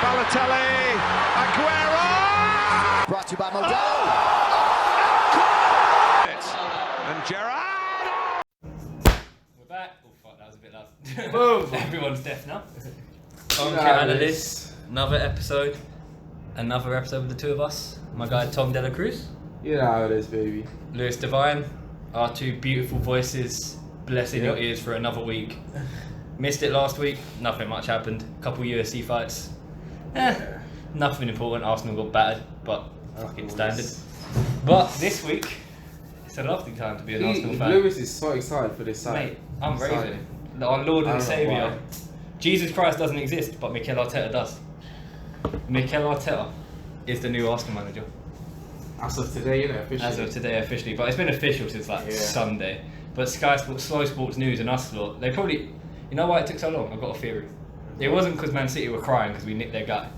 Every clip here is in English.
Balotelli, Aguero! Brought to you by Modelo. And Gerrard! We're back. Oh fuck, that was a bit loud. Boom. Everyone's deaf now. Yeah, Analyst, another episode with the two of us. My guy Thom Dela Cruzz, You know how it is, baby. Lewis Devine, our two beautiful voices blessing your ears for another week. Missed it last week, nothing much happened. Couple UFC fights. Nothing important. Arsenal got battered, but fucking standard. But this week, it's a lovely time to be an Arsenal fan. Lewis is so excited for this side. Mate, I'm Excited. raving. Our Lord I and don't know Saviour. why. Jesus Christ doesn't exist, but Mikel Arteta does. Mikel Arteta is the new Arsenal manager. As of today, you know, officially. As of today, officially. But it's been official since like Yeah. Sunday. But Sky Sports, Slow Sports News and us lot, they probably... You know why it took so long? I've got a theory. It wasn't because Man City were crying because we nicked their guy.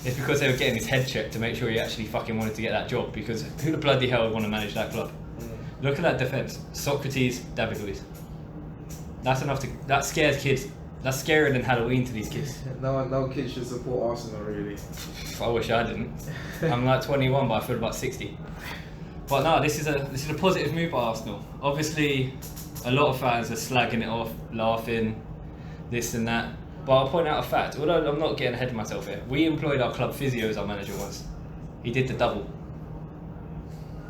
It's because they were getting his head checked to make sure he actually fucking wanted to get that job. Because who the bloody hell would want to manage that club? Look at that defence. Socrates, David Luiz. That's enough to... That scares kids. That's scarier than Halloween to these kids. No kid should support Arsenal, really. I wish I didn't. I'm like 21, but I feel about 60. But no, this is a positive move by Arsenal. Obviously, a lot of fans are slagging it off, laughing, this and that. But I'll point out a fact. Although I'm not getting ahead of myself here, we employed our club physio as our manager once. He did the double.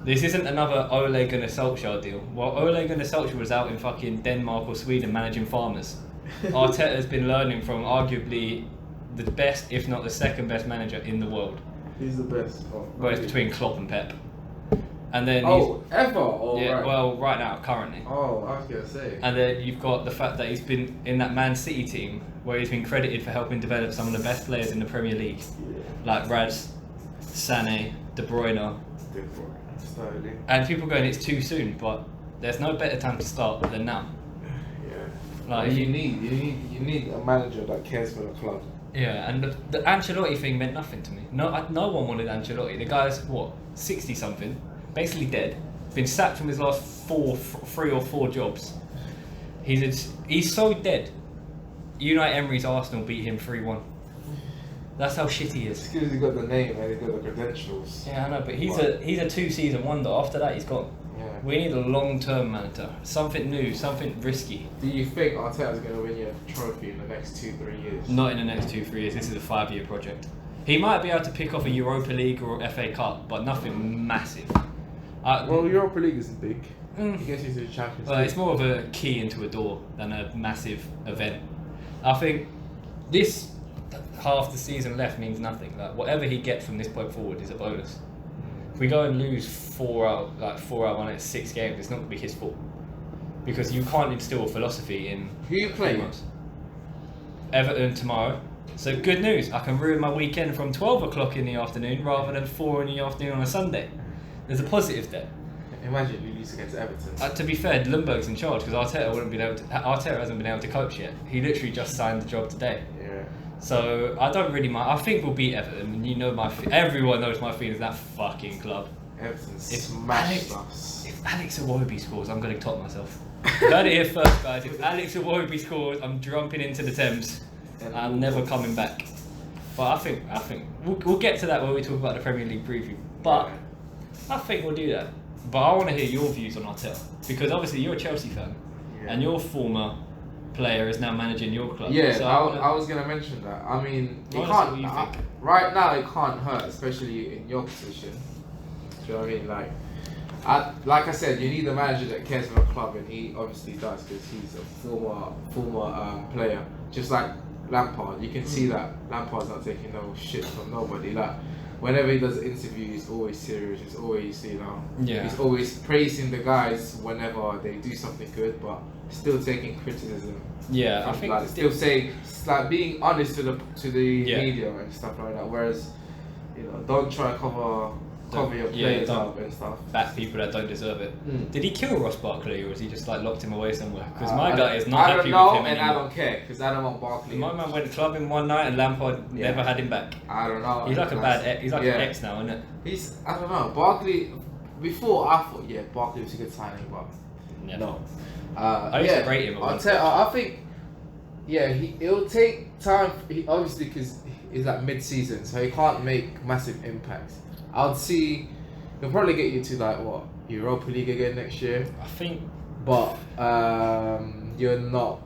This isn't another Ole Gunnar Solskjaer deal. While Ole Gunnar Solskjaer was out in fucking Denmark or Sweden managing farmers, Arteta has been learning from arguably the best, if not the second best manager in the world. He's the best. Well, it's between Klopp and Pep. And then ever? Or yeah, right? well, right now, currently. Oh, I was going to say. And then you've got the fact that he's been in that Man City team where he's been credited for helping develop some of the best players in the Premier League, like Raz, Sané, De Bruyne. Sterling. And people going, it's too soon, but there's no better time to start than now. Yeah. Like you need a manager that cares for the club. Yeah, and the Ancelotti thing meant nothing to me. No one wanted Ancelotti. The guy's, what, 60-something, basically dead, been sacked from his last three or four jobs. He's so dead. Unai Emery's Arsenal beat him 3-1. That's how shit he is. It's because he's got the name and he's got the credentials. Yeah, I know, but he's a 2-season wonder. After that, he's gone. Yeah. We need a long-term manager, something new, something risky. Do you think Arteta's going to win you a trophy in the next 2-3 years? Not in the next 2-3 years. This is a 5-year project. He might be able to pick off a Europa League or FA Cup, but nothing massive. Well, Europa League isn't big. Mm. I guess he's in the Champions Well, League. it's more of a key into a door than a massive event. I think this half the season left means nothing. Like whatever he gets from this point forward is a bonus. If we go and lose 4 out of 1 at 6 games, it's not going to be his fault because you can't instill a philosophy in. Who you playing? Everton tomorrow. So good news. I can ruin my weekend from 12 o'clock in the afternoon rather than 4 in the afternoon on a Sunday. There's a positive there. Imagine you lose against Everton. To be fair, Lundberg's in charge because Arteta hasn't been able to coach yet. He literally just signed the job today. Yeah. So I don't really mind. I think we'll beat Everton, and you know everyone knows my feelings. That fucking club. Everton smashed us. If Alex Iwobi scores, I'm going to top myself. You heard it here first, guys. If Alex Iwobi scores, I'm jumping into the Thames. And I'm never coming back. But I think we'll get to that when we talk about the Premier League preview. But I think we'll do that. But I want to hear your views on Arteta because obviously you're a Chelsea fan, and your former player is now managing your club. Yeah, so I was going to mention that. I mean, it What do you can't. think? Right now, it can't hurt, especially in your position. Do you know what I mean? Like I said, you need a manager that cares for the club, and he obviously does because he's a former player. Just like Lampard, you can see that Lampard's not taking no shit from nobody. Like whenever he does an interview, he's always serious. He's always, he's always praising the guys whenever they do something good, but still taking criticism. Yeah, I think still saying, being honest to the media and stuff like that. Whereas, don't try to cover your players up and stuff. Back people that don't deserve it. Did he kill Ross Barkley or was he just locked him away somewhere? Because my guy is not happy with him anymore. I don't care because I don't want Barkley. My man went clubbing one night and Lampard never had him back. I don't know. He's like an ex now, isn't it? I don't know. Barkley. Before I thought Barkley was a good signing, but no. I used to rate him. I think. It'll take time. Obviously, because is like mid-season, so he can't make massive impacts. I'd see he'll probably get you to like what, Europa League again next year. I think, but you're not.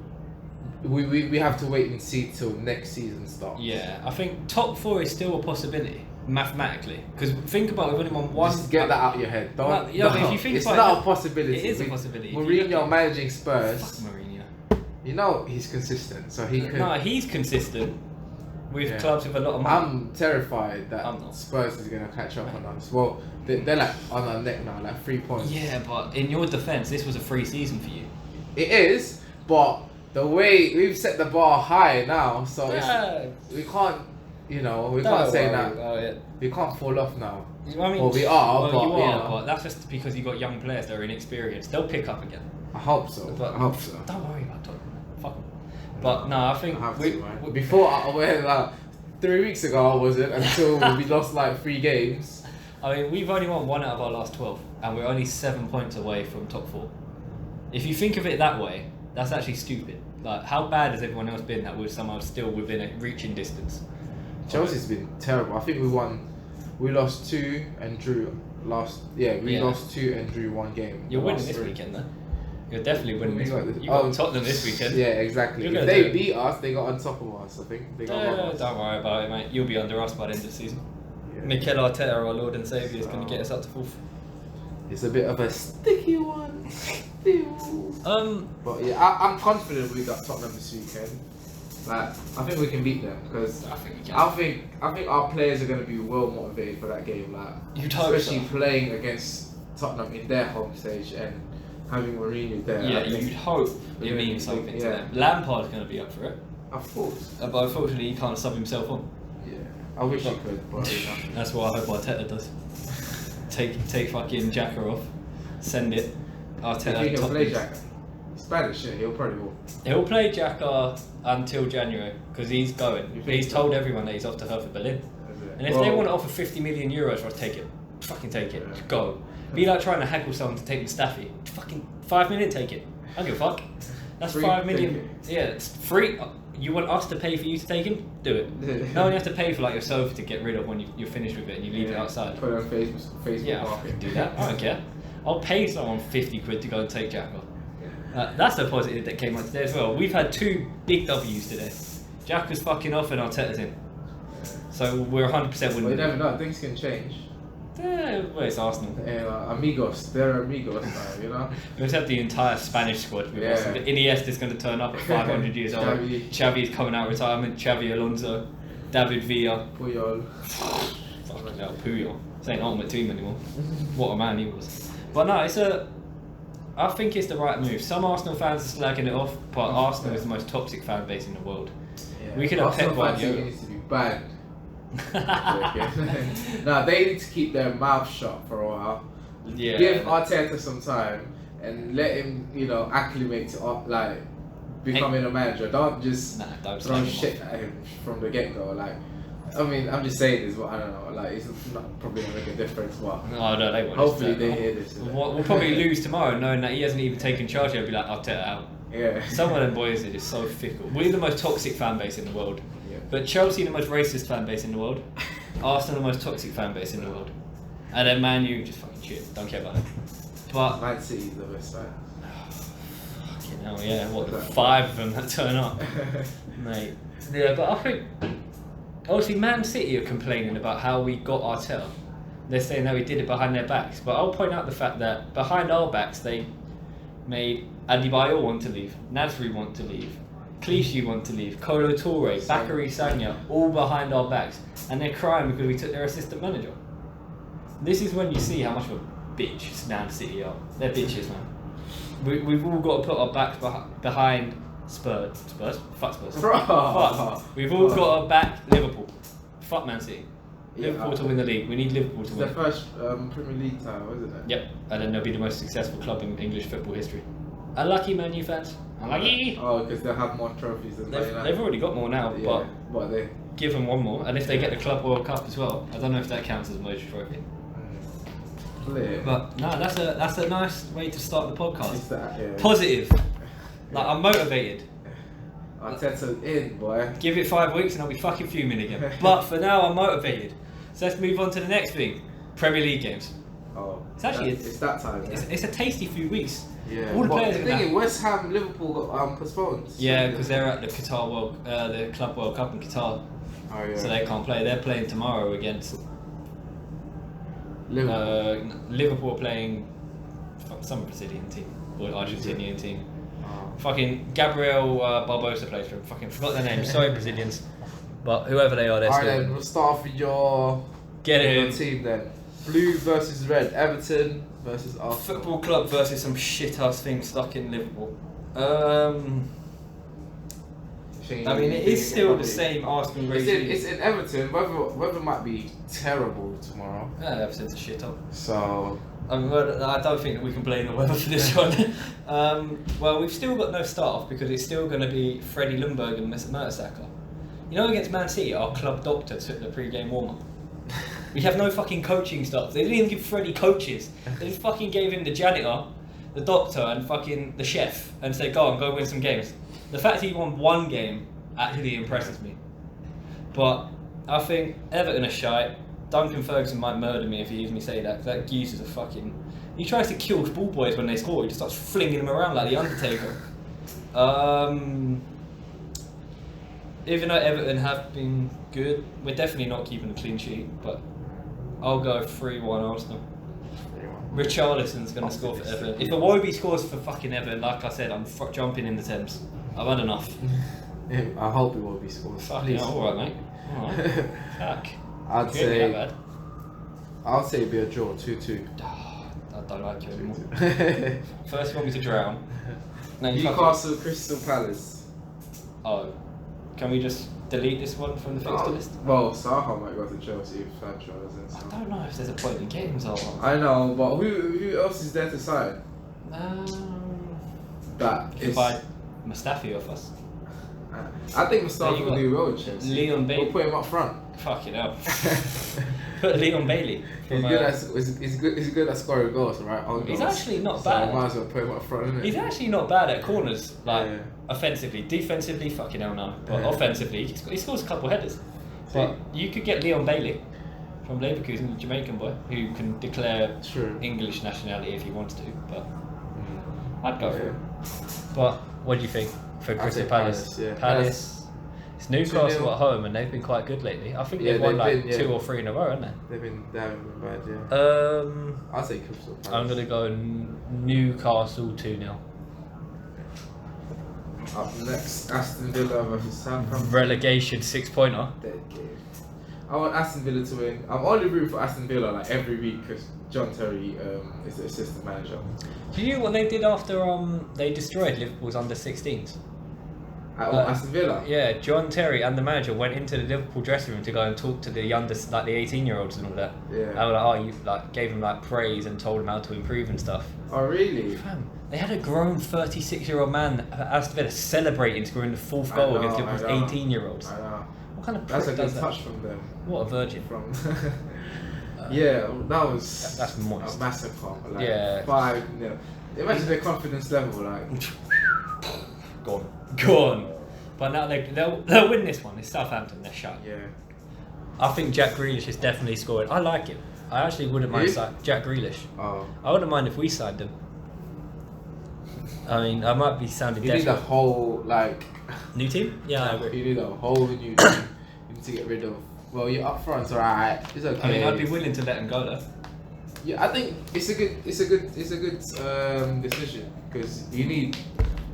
We have to wait and see till next season starts. yeah, I think top 4 is still a possibility mathematically. Because think about it, we've only won one. Just get that out of your head. Don't. Well, yeah, but if you think it's about not it, a possibility. it is a possibility. If you Mourinho look at- managing Fuck Spurs. Mourinho. You know he's consistent, so he could. No, he's consistent with Yeah. clubs with a lot of money. I'm terrified that I'm not. Spurs is gonna catch up on us. Well, they're like on our neck now, like 3 points. Yeah, but in your defence, this was a free season for you. It is, but the way we've set the bar high now, so Yeah. we can't, we Don't can't say worry that about it. we can't fall off now. I mean, Well, we are, well, but, you you are, know. but that's just because you got young players that are inexperienced. They'll pick up again. I hope so. But I hope so. Don't worry about Tottenham. Fuck 'em. But no, I think I have we, to, man. Before, like 3 weeks ago, I wasn't until we lost like 3 games. I mean, we've only won 1 out of our last 12, and we're only 7 points away from top 4. If you think of it that way, that's actually stupid. Like, how bad has everyone else been that we're somehow still within a reaching distance? Chelsea's been terrible. I think we lost 2 and drew last. Yeah, we Yeah. lost 2 and drew 1 game. You're The winning last this 3. weekend, though. You're definitely winning We this got weekend. this- You got Tottenham this weekend. Yeah, exactly. You're If gonna they do it. beat us, they got on top of us. I think they got above us. Don't worry about it, mate. You'll be under us by the end of the season. Yeah. Mikel Arteta, our Lord and Saviour, is going to get us up to 4th. It's a bit of a sticky one. But yeah, I'm confident we got Tottenham this weekend. Like, I think we can beat them because I think we can. I think our players are going to be well motivated for that game. Like, You'd hope especially so. playing against Tottenham in their home stage and having Mourinho there. Yeah, I think- you'd hope it Yeah, means something to yeah. them. Lampard's going to be up for it, Of course. but unfortunately he can't sub himself on. Yeah. I wish he could, but you know. That's what I hope Arteta does. Take fucking Xhaka off, send it. I think Arteta he'll top play it. Xhaka. Spanish, yeah, he'll probably will. He'll play Xhaka until January because he's going. You think He's so? told everyone that he's off to Hertha Berlin. And if they want to offer 50 million euros for us, take it. Fucking take it. Yeah. Just go. Be like trying to haggle someone to take Mustafi. Fucking 5 million, take it. I don't give a fuck. That's Free, 5 million. take Yeah, it's free. You want us to pay for you to take him? Do it. No one has to pay for like your sofa to get rid of when you're finished with it and you leave it outside. Put it on Facebook Yeah, I Market. can do that. I don't care. I'll pay someone 50 quid to go and take Xhaka. That's a positive that came out today as well. We've had 2 big W's today. Xhaka's fucking off and Arteta's in. So we're 100% Well, you winning. never know, things can change. Well, it's Arsenal. Amigos, they're amigos now, you know? We just have the entire Spanish squad. With Yeah. us. Iniesta's going to turn up at 500 years old. Xavi. Xavi's coming out of retirement. Xavi Alonso. David Villa. Puyol. Fucking hell, Puyol. This ain't Ultimate Team anymore. What a man he was. But no, I think it's the right move. Some Arsenal fans are slagging it off, but Arsenal is the most toxic fan base in the world. Yeah. We could have Pep Arsenal fans Guardiola. needs to be banned. No, they need to keep their mouth shut for a while. Yeah. Give Arteta some time and let him, acclimate to like becoming a manager. Don't just Nah, don't throw slag him shit at him from the get go. Like, I mean, I'm just saying this, but I don't know. Like, it's not probably gonna make a difference. But off. Oh, no, they won't. hopefully they hear this. We'll probably lose tomorrow knowing that he hasn't even taken charge. He'll be like, I'll take it out. Yeah. Some of them boys are just so fickle. We're the most toxic fan base in the world. Yeah. But Chelsea the most racist fan base in the world. Arsenal the most toxic fan base in the world. And then Man U just fucking shit. Don't care about it. But Man City's the best side. fucking hell, yeah. What, the 5 of them that turn up, mate. Yeah, but I think obviously Man City are complaining about how we got Arteta. They're saying that we did it behind their backs. But I'll point out the fact that behind our backs they made Adebayor want to leave, Nasri want to leave, Clichy want to leave, Kolo Toure, Bakary Sagna, all behind our backs, and they're crying because we took their assistant manager. This is when you see how much of a bitch Man City are. They're bitches, man. We've all got to put our backs behind Spurs. Fuck Spurs. Fuck. We've all got to back Liverpool. Fuck Man City. Liverpool to win the league. We need Liverpool to It's win. the first Premier League title, isn't it? Yep, and then they'll be the most successful club in English football history. Unlucky Man U fans. Unlucky. Oh, because they have more trophies than Man United. They've already got more now, Yeah, but they. give them one more. And if they get the Club World Cup as well, I don't know if that counts as a major trophy. Clear. But no, that's a nice way to start the podcast. It's that, yeah. Positive. Like I'm motivated. Arteta's in, boy. Give it 5 weeks and I'll be fucking fuming again. But for now, I'm motivated. So let's move on to the next thing. Premier League games. Oh, It's actually it's that time. Yeah. It's a tasty few weeks. Yeah. All the But players the are thing gonna is, West Ham, Liverpool got postponed. Yeah, because they're at the the Club World Cup in Qatar, Oh yeah. so they can't play. They're playing tomorrow against Liverpool. Liverpool, playing some Brazilian team or Argentinian team. Oh. Fucking Gabriel Barbosa plays for him. Fucking forgot their name. Sorry, Brazilians, but whoever they are, they're Alright still. then, we'll start off with your team then. Blue versus red. Everton versus Arsenal. Football club versus some shit ass thing stuck in Liverpool. I mean, it is still the same Arsenal regime. It's in Everton. Weather might be terrible tomorrow. Yeah, Everton's a shit up. So I don't think that we can blame the weather for this one. Well, we've still got no start off because it's still going to be Freddie Ljungberg and Mertesacker. You know, against Man City, our club doctor took the pre-game warm-up. We have no fucking coaching staff. They didn't even give Freddie coaches. They just fucking gave him the janitor, the doctor, and fucking the chef, and said, go win some games. The fact he won one game actually impresses me. But I think Everton are shite. Duncan Ferguson might murder me if he hears me say that, because that geezer is a fucking... He tries to kill ball boys when they score. He just starts flinging them around like the Undertaker. Even though Everton have been good, we're definitely not keeping a clean sheet, but I'll go 3-1 Arsenal. Richarlison's going to score for Everton. If Iwobi scores for fucking Everton, like I said, I'm jumping in the Thames. I've had enough. I hope Iwobi scores. Fucking hell, alright mate. Alright. Fuck. I'd say it'd be a draw, 2-2. I don't like you anymore. First you want me to drown. No, you Newcastle, Crystal Palace. Oh. Can we just delete this one from the fixture list? Well, Saha might go to Chelsea if Sancho doesn't. I don't know if there's a point in games or what. I know, but who else is there to sign? That If buy Mustafi off us. I think Mustafi will do well at Chelsea. Leon Bailey. We'll put him up front. Fucking hell. Put Leon Bailey. He's good at scoring goals, right? He's actually not so bad. I might as well put him up front, innit? He's actually not bad at corners, like offensively. Defensively, fucking hell no. But offensively, he scores a couple headers. But you could get Leon Bailey from Leverkusen, the Jamaican boy, who can declare English nationality if he wants to. But I'd go for him. But what do you think for Crystal Palace? Palace. It's Newcastle at home, and they've been quite good lately. I think they've won like 2 or 3 in a row, haven't they? They haven't been bad, yeah. I'll say Crystal Palace. I'm gonna go Newcastle 2-0. Up next, Aston Villa versus Southampton. Relegation 6-pointer. Dead game. I want Aston Villa to win. I'm only rooting for Aston Villa like every week because John Terry is the assistant manager. Do you know what they did after they destroyed Liverpool's under-16s? Aston Villa? Yeah, John Terry and the manager went into the Liverpool dressing room to go and talk to the the 18-year-olds and all that. Yeah. And you gave them like praise and told them how to improve and stuff. Oh really? Fam, they had a grown 36-year-old man at Aston Villa celebrating scoring the 4th goal against Liverpool's 18-year-olds. I know. What kind of That's a good that? touch from them. What a virgin. Yeah, that was that's moist. A massacre. Like, yeah. 5-0. Imagine their confidence level, like. Gone. But now they'll win this one. It's Southampton. They're shut. Yeah. I think Jack Grealish is definitely scoring. I like him. I actually wouldn't mind Jack Grealish. Oh. I wouldn't mind if we signed him. I mean, I might be sounding desperate. You need a whole new team? Yeah, I agree. You need a whole new team. You need to get rid of. Well, you're up front, alright. It's okay. I mean, I'd be willing to let him go though. Yeah, I think it's a good decision because you need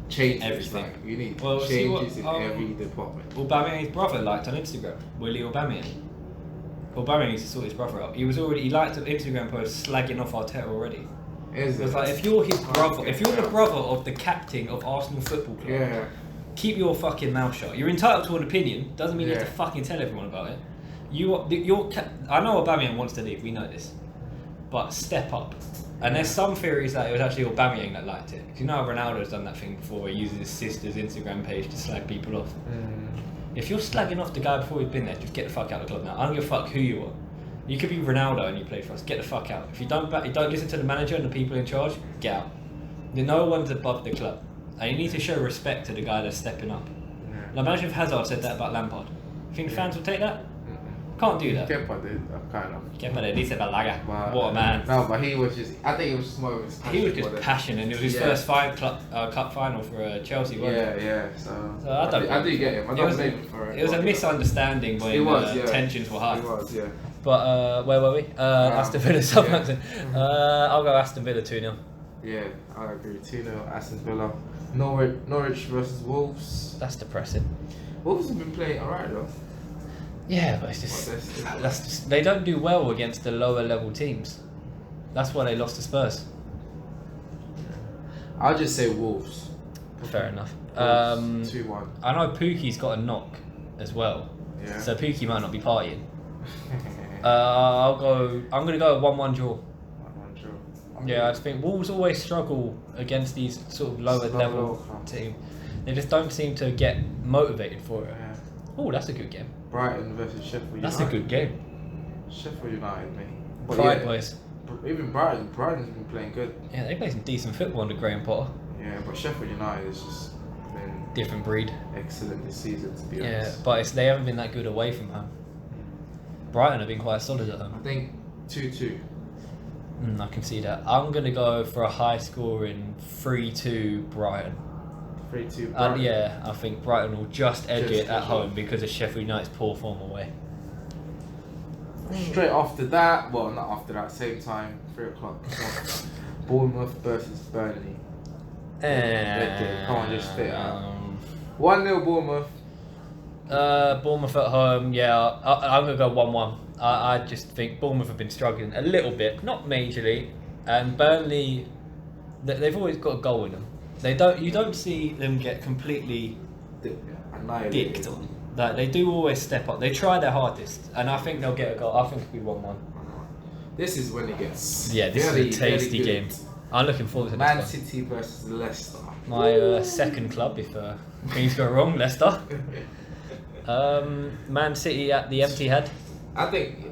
changes. Everything. Like, you need changes in every department. Aubameyang's brother liked on Instagram. Willie Aubameyang. Aubameyang needs to sort his brother out. He liked an Instagram post slagging off Arteta already. Is it? Like if you're his brother, if you're the brother of the captain of Arsenal Football Club, keep your fucking mouth shut. You're entitled to an opinion. Doesn't mean you have to fucking tell everyone about it. I know Aubameyang wants to leave. We know this, but step up. And there's some theories that it was actually Aubameyang that liked it. Because you know how Ronaldo's done that thing before, where he uses his sister's Instagram page to slag people off. If you're slagging off the guy before he's been there, just get the fuck out of the club now. I don't give a fuck who you are. You could be Ronaldo and you play for us. Get the fuck out. If you don't listen to the manager and the people in charge, get out. No one's above the club, and you need to show respect to the guy that's stepping up. Now imagine if Hazard said that about Lampard. You think fans will take that? Can't do that. Kepa did, kind of. Kepa dice Balaga. But, What a man. No, but he was just. I think it was just more of his passion. He was just passionate, and it was his first cup final for Chelsea, wasn't it? Yeah. So I do get him. I don't blame him for it. It was a misunderstanding when tensions were high. It was, yeah. But where were we? Aston Villa, Southampton. I'll go Aston Villa 2-0. Yeah, I agree. 2-0 Aston Villa. Norwich versus Wolves. That's depressing. Wolves have been playing alright though. Yeah, but it's just they don't do well against the lower level teams. That's why they lost to Spurs. I'll just say Wolves. Fair enough. 2-1. I know Pookie's got a knock as well. Yeah. So Pookie might not be partying. I'm going to go 1-1 draw. 1-1 draw. Yeah, I just think Wolves always struggle against these sort of lower level teams. They just don't seem to get motivated for it. Yeah. Oh, that's a good game. Brighton versus Sheffield United. That's a good game. Sheffield United, mate. Pride boys. Even Brighton's been playing good. Yeah, they play some decent football under Graham Potter. Yeah, but Sheffield United has just been Different breed. excellent this season, to be Yeah, honest. but they haven't been that good away from home. Brighton have been quite solid at I home. think 2-2. I can see that. I'm going to go for a high scoring 3-2 Brighton. 3-2 Brighton. Yeah, I think Brighton will just edge Just it at edge home it. because of Sheffield United's poor form away. Straight after that, well, not after that, same time, 3 o'clock. Bournemouth versus Burnley. Come on, just stay out. 1-0 Bournemouth. Bournemouth at home, yeah, I'm going to go 1-1. I just think Bournemouth have been struggling a little bit, not majorly, and Burnley, they've always got a goal in them. You don't see them get completely dicked on. Like, they do always step up. They try their hardest, and I think they'll get a goal. I think it'll be 1-1. This is when it gets Yeah, this very, is a tasty very game. good. I'm looking forward to this Man one. City versus Leicester. My second club, if things go wrong, Leicester. Man City at the Etihad. I think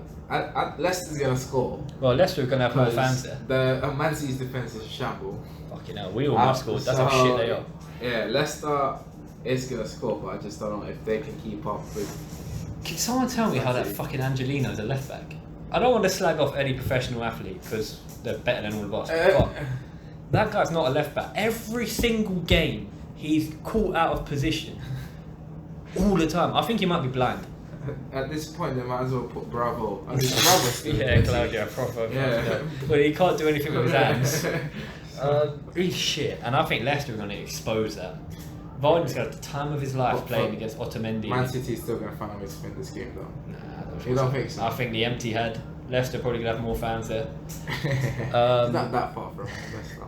Leicester's going to score. Well, Leicester are going to have more fans there. The Man City's defence is a shamble. Fucking hell, we almost scored. That's how shit they are. Yeah, Leicester is going to score, but I just don't know if they can keep up with... Can someone tell me how that fucking Angelino's a left back? I don't want to slag off any professional athlete because they're better than all of us. But that guy's not a left back. Every single game, he's caught out of position. All the time. I think he might be blind. At this point, they might as well put Bravo. I mean, Bravo still Yeah, Claudio, proper. Yeah. But he can't do anything with his hands. He's shit. And I think Leicester are going to expose that. Vardy's got the time of his life But playing against Otamendi. Man City's still going to find a way to win this game, though. Nah, You don't think so? I think the Etihad. Leicester probably going to have more fans there. It's not that far from Leicester.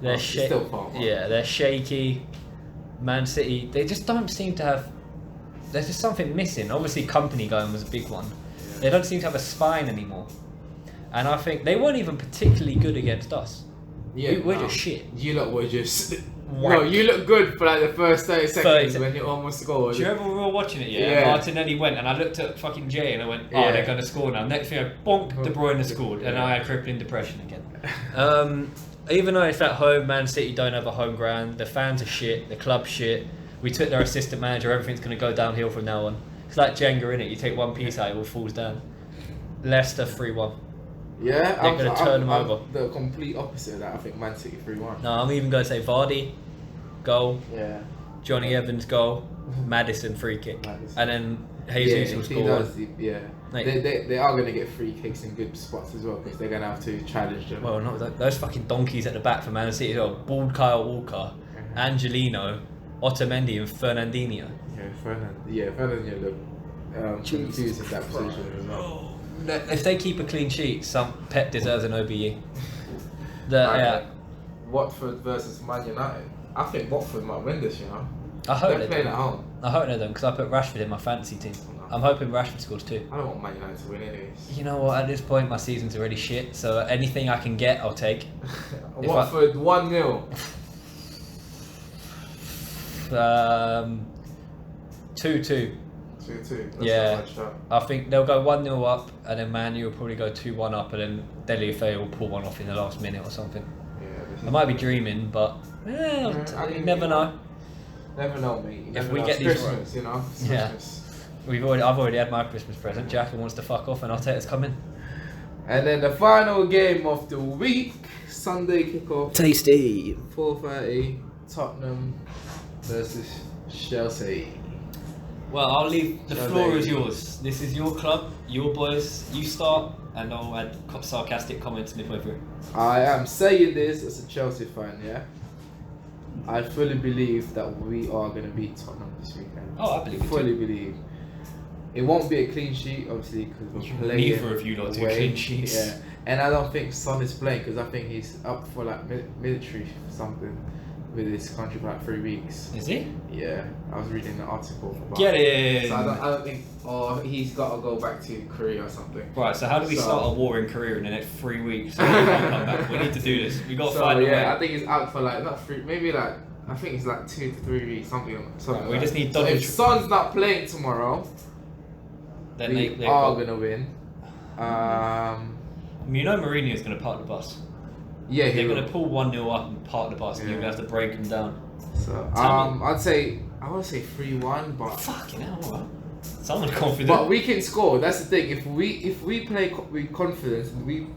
They're It's still far. Yeah, they're shaky. Man City, they just don't seem to have. There's just something missing. Obviously, company going was a big one. Yeah. They don't seem to have a spine anymore. And I think they weren't even particularly good against us. Yeah, We're just shit. You lot were just... Wank. No, you look good for like the first 30 seconds 30 when you almost scored. Do you remember when we were watching it? Yeah. Martinelli went, and I looked at fucking Jay, and I went, "Oh, Yeah. they're going to score now." Next thing, bonk, De Bruyne scored, and I had crippling depression again. Even though it's at home, Man City don't have a home ground. The fans are shit. The club's shit. We took their assistant manager. Everything's going to go downhill from now on. It's like Jenga, innit? You take one piece out, it all falls down. Leicester 3-1. Yeah, They're going to turn them I'm over. the complete opposite of that. I think Man City 3-1. No, I'm even going to say Vardy, goal. Yeah. Johnny Evans, goal. Madison, free kick. Madison. And then Jesus will he score. does, yeah. Mate. They are going to get free kicks in good spots as well because they're going to have to challenge them. Well, not those fucking donkeys at the back for Man City as well. Bald Kyle Walker, Angelino, Otamendi and Fernandinho. Yeah, Fernandinho look confused in that position as well. If they keep a clean sheet, some Pep deserves an OBE. Watford versus Man United. I think Watford might win this, you know. I hope They're they playing do. at home. I hope they don't, because I put Rashford in my fantasy team. I'm hoping Rashford scores too. I don't want Man United to win anyways. You know what? At this point, my season's already shit. So anything I can get, I'll take. Watford 1-0. 2-2. 2-2. That's Yeah. not much up. I think they'll go 1-0 up, and then Man U will probably go 2-1 up, and then Dela will pull one off in the last minute or something. Yeah, I might be dreaming, but you never know. Never know, mate. You If never we know. get It's these Christmas, you know. It's Yeah. Christmas. I've already had my Christmas present. Xhaka wants to fuck off and Arteta's coming. And then the final game of the week, Sunday kickoff, Tasty. 4:30, Tottenham versus Chelsea. Well, I'll leave the Chelsea. floor is yours. This is your club, your boys. You start, and I'll add sarcastic comments midway through. I am saying this as a Chelsea fan, yeah. I fully believe that we are going to beat Tottenham this weekend. Oh, I believe it Fully too. believe. It won't be a clean sheet, obviously, because we're playing. Neither of you lot do away. clean sheets. Yeah, and I don't think Son is playing because I think he's up for like military something with his country for like 3 weeks. Is he? Yeah, I was reading the article about Get in. So I don't think, or he's got to go back to Korea or something. Right, so how do we So- start a war in Korea in the next 3 weeks? So we can't come back. We need to do this. We got to So find a way. yeah, I think he's out for like not 3, maybe like I think it's like 2 to 3 weeks, something. Right, we like just that. need So double if Son's not playing tomorrow, Then we they are got- gonna win. You know Mourinho's going to park the bus. Yeah, he They're will. going to pull 1-0 up and park the bus, and you're Yeah. going to have to break them down. So Tell me. I'd say I want to say 3-1, but Fucking hell, alright. Someone confident. but we can score. That's the thing. If we play with confidence,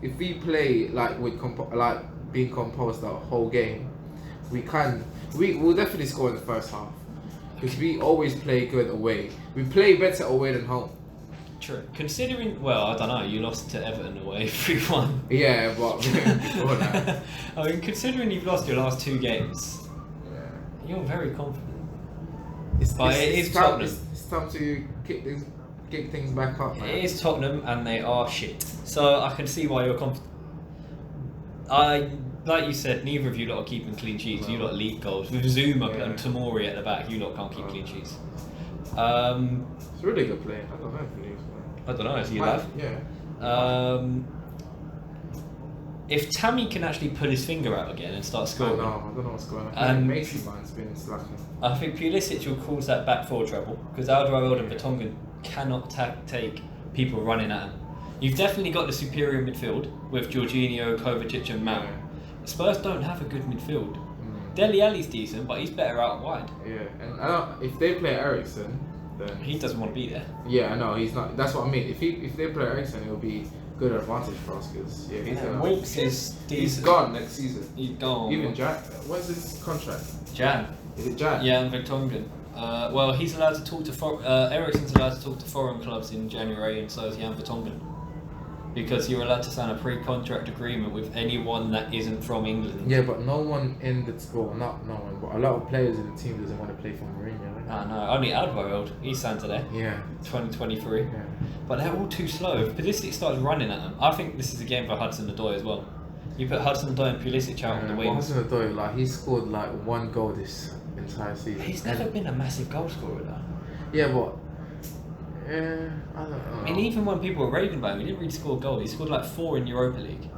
if we play like with like being composed the whole game, we'll definitely score in the first half because we always play good away. We play better away than home. True. Considering, well, I don't know, you lost to Everton away 3-1. Yeah, but before that, I mean, considering you've lost your last 2 games, yeah. you're very confident. It's Tottenham. time. It's time to kick things back up, man. It is Tottenham, and they are shit. So I can see why you're confident. Like you said, neither of you lot are keeping clean sheets. You lot lead goals with Zuma Yeah. and Tomori at the back. You lot can't keep clean sheets. It's really good play. I don't know if he is, man. I don't know. Is he alive? Yeah. If Tammy can actually pull his finger out again and start I scoring, don't know what's going on. And- Macy man's been slacking. I think Pulisic will cause that back four trouble because Alderweireld and Vertonghen cannot take people running at him. You've definitely got the superior midfield with Jorginho, Kovacic, and Mount. Spurs don't have a good midfield. Dele Alli's decent, but he's better out wide. Yeah, and I don't. If they play Ericsson, then He doesn't want to be there. yeah, I know he's not. That's what I mean. If they play Ericsson, it'll be good advantage for us because yeah, Winks is decent. he's gone next season. He's gone. Even Jan. What's his contract? Jan. Is it Jan? Yeah, and Vertonghen. Well, he's allowed to talk to Ericsson's allowed to talk to foreign clubs in January, and so is Jan Vertonghen. Because you're allowed to sign a pre-contract agreement with anyone that isn't from England. Yeah, but no one in the not no one, but a lot of players in the team doesn't want to play for Mourinho. Right? Ah, no, only Alderweireld. He signed today, Yeah. 2023. Yeah. But they're all too slow. If Pulisic starts running at them, I think this is a game for Hudson-Odoi as well. You put Hudson-Odoi and Pulisic out on the wings. Hudson Odoi, like he scored like 1 goal this entire season. He's never been a massive goal scorer though. Yeah, but yeah, I don't know. I mean, even when people were raving about him, he didn't really score goals. He scored like 4 in Europa League.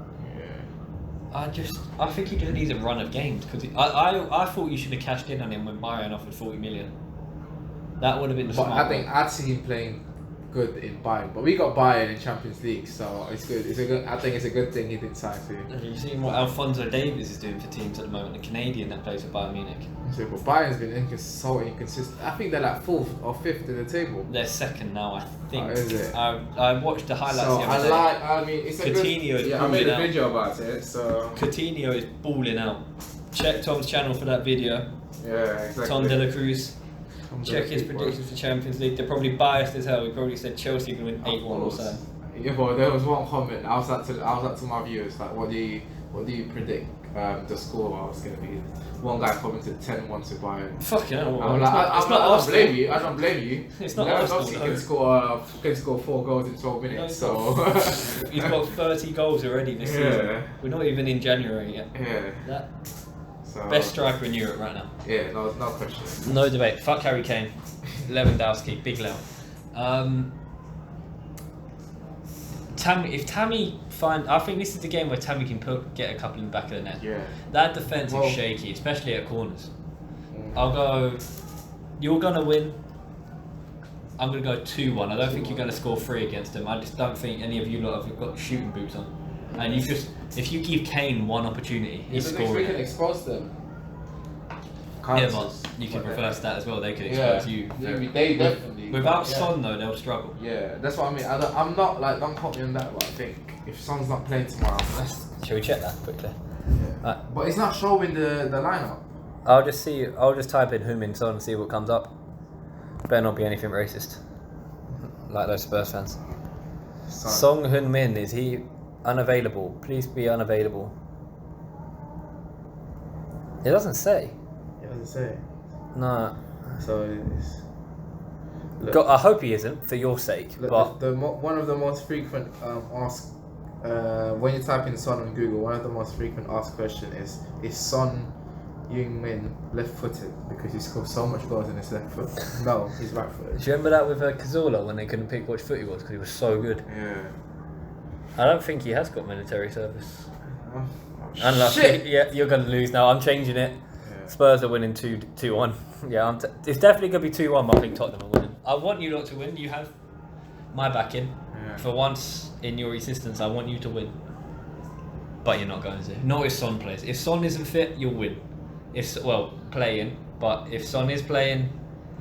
I think he just needs a run of games because I thought you should have cashed in on him when Bayern offered 40 million. That would have been the But smart I think I'd see him playing good in Bayern. But we got Bayern in Champions League, so it's good. I think it's a good thing he did sign to. Have you seen what Alphonso Davies is doing for teams at the moment? The Canadian that plays for Bayern Munich. So, but Bayern's been so inconsistent. I think they're like 4th or 5th in the table. They're second now, I think. Oh, is it? I watched the highlights So the other day. I mean, it's a Coutinho is good. Yeah, I made balling a out. video about it. So Coutinho is balling out. Check Tom's channel for that video. yeah, exactly. Tom Dela Cruzz. Tom Check Dela his Cruz, predictions for Champions League. They're probably biased as hell. He probably said Chelsea are going to win 8-1 or course. something. Yeah, but there was one comment. I was like to my viewers, like, what do you predict the score was going to be? One guy commented 10-1 to Bayern. Fucking hell. I'm It's like, not I don't Arsenal. blame you. I don't blame you. It's not Lewandowski Arsenal, can score 4 goals in 12 minutes. No, He's got 30 goals already this Yeah. season. We're not even in January yet. yeah. That So best striker in Europe right now. Yeah, no question. No debate. Fuck Harry Kane. Lewandowski. Big Lew. If Tammy I think this is the game where Tammy can get a couple in the back of the net. Yeah. That defence Well- is shaky, especially at corners. I'll go. You're gonna win. I'm gonna go 2-1. I don't think you're gonna score 3 against them. I just don't think any of you lot have got shooting boots on. And if you give Kane one opportunity, he's If we scoring. can expose them. Yeah, counters. but you can reverse that as well. They could Yeah, expose you. they definitely. Without yeah. Son though, they'll struggle. Yeah, that's what I mean. I'm not like, don't quote me on that, but I think if Son's not playing tomorrow, Shall we check that quickly? yeah. But it's not showing the lineup. I'll just type in Heung-min Son and see what comes up. Better not be anything racist, like those Spurs fans. Song Heung-min, is he unavailable? Please be unavailable. It doesn't say. It doesn't say. No. So it's. God, I hope he isn't, for your sake. Look, but one of the most frequent ask when you type in Son on Google, one of the most frequent asked question is Son Heung-min left-footed because he scored so much goals in his left foot? No, he's right-footed. do you remember that with Cazorla when they couldn't pick which foot he was because he was so good? Yeah. I don't think he has got military service. Oh, Unlucky. shit. Yeah, you're going to lose now. I'm changing it. Yeah. Spurs are winning 2-1. Yeah, it's definitely going to be 2-1, but I think Tottenham are winning. I want you lot to win. You have my backing. Yeah. For once in your existence, I want you to win. But you're not going to. Not if Son plays. If Son isn't fit, you'll win. Playing. But if Son is playing,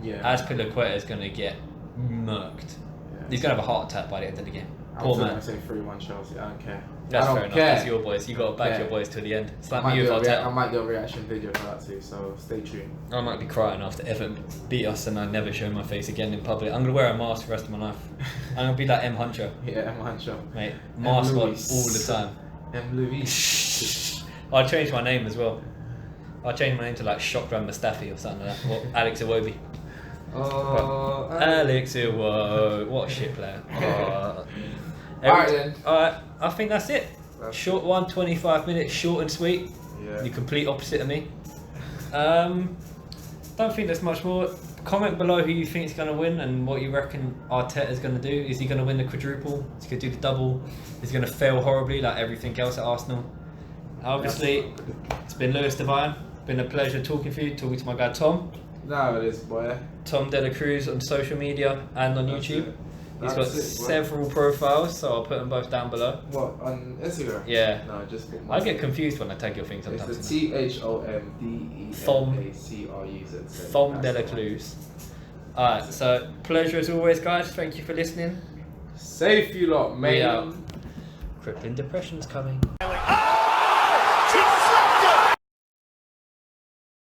Yeah. Azpilicueta is going to get murked. Yeah. He's going to have a heart attack by the end of the game. Poor I'm man. going to say 3-1 Chelsea. I don't care. That's I don't fair enough. care. That's your boys. You got to back Yeah. your boys to the end. It's I like might, me with do I Arteta. might do a reaction video for that too, so stay tuned. I might be crying after Everton beat us and I never show my face again in public. I'm going to wear a mask the rest of my life. I'm going to be like M. Hunter. Yeah, I'm Hancho. Mate, mask on all Louis. the time. M. Louis. I'll change my name as well. I'll change my name to like Shokran Mustafi or something like that. Or Alex Iwobi. Oh, Alex Iwobi. What a shit player. Alright then. Alright, I think that's it. That's Short one, 25 minutes, short and sweet. Yeah. The complete opposite of me. Don't think there's much more. Comment below who you think is going to win and what you reckon Arteta's going to do. Is he going to win the quadruple? Is he going to do the double? Is he going to fail horribly like everything else at Arsenal? Obviously, it's been Lewis Devine. Been a pleasure talking to my guy Thom. No, it is, boy. Thom Dela Cruzz on social media and on That's YouTube. it. He's That's got it, boy. several profiles, so I'll put them both down below. What, on Instagram? Yeah. No, just put I get confused when I tag your thing It's sometimes. the THOMDELACRUZ. Thom Dela Cruzz. Alright, so pleasure as always, guys. Thank you for listening. Safe you lot, We mate. out. Crippling depression's coming. Oh!